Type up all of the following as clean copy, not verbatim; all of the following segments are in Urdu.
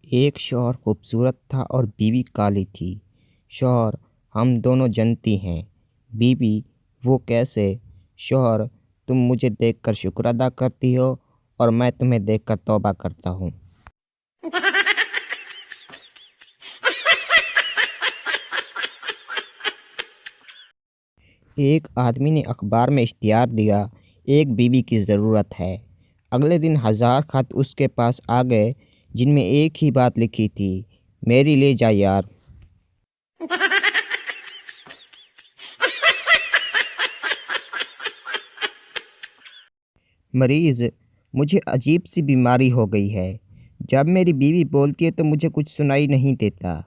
ایک شوہر خوبصورت تھا اور بیوی کالی تھی۔ شوہر: ہم دونوں جنتی ہیں۔ بیوی: وہ کیسے؟ شوہر: تم مجھے دیکھ کر شکر ادا کرتی ہو اور میں تمہیں دیکھ کر توبہ کرتا ہوں۔ ایک آدمی نے اخبار میں اشتہار دیا، ایک بیوی کی ضرورت ہے۔ اگلے دن 1000 خط اس کے پاس آ گئے جن میں ایک ہی بات لکھی تھی: میری لے جا یار۔ مریض: مجھے عجیب سی بیماری ہو گئی ہے، جب میری بیوی بولتی ہے تو مجھے کچھ سنائی نہیں دیتا۔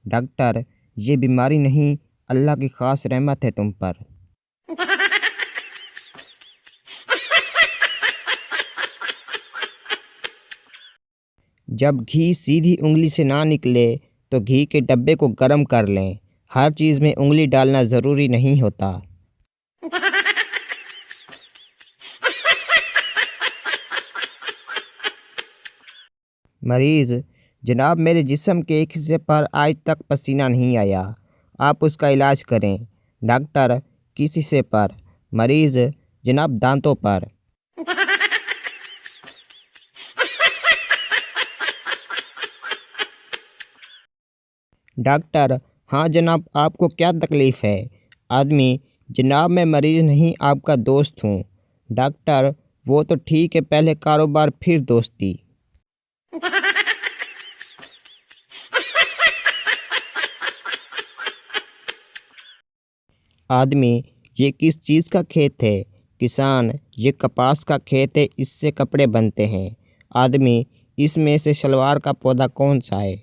ڈاکٹر: یہ بیماری نہیں، اللہ کی خاص رحمت ہے تم پر۔ جب گھی سیدھی انگلی سے نہ نکلے تو گھی کے ڈبے کو گرم کر لیں، ہر چیز میں انگلی ڈالنا ضروری نہیں ہوتا۔ مریض: جناب میرے جسم کے ایک حصے پر آج تک پسینہ نہیں آیا، آپ اس کا علاج کریں۔ ڈاکٹر: کس حصے پر؟ مریض: جناب دانتوں پر۔ ڈاکٹر: ہاں جناب، آپ کو کیا تکلیف ہے؟ آدمی: جناب میں مریض نہیں، آپ کا دوست ہوں۔ ڈاکٹر: وہ تو ٹھیک ہے، پہلے کاروبار پھر دوستی۔ آدمی: یہ کس چیز کا کھیت ہے؟ کسان: یہ کپاس کا کھیت ہے، اس سے کپڑے بنتے ہیں۔ آدمی: اس میں سے شلوار کا پودا کون سا ہے؟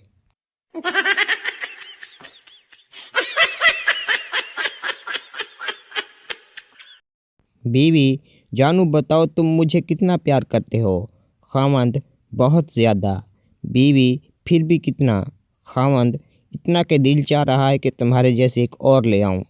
بیوی: جانو بتاؤ تم مجھے کتنا پیار کرتے ہو؟ خاوند: بہت زیادہ۔ بیوی: پھر بھی کتنا؟ خاوند: اتنا کہ دل چاہ رہا ہے کہ تمہارے جیسے ایک اور لے آؤں۔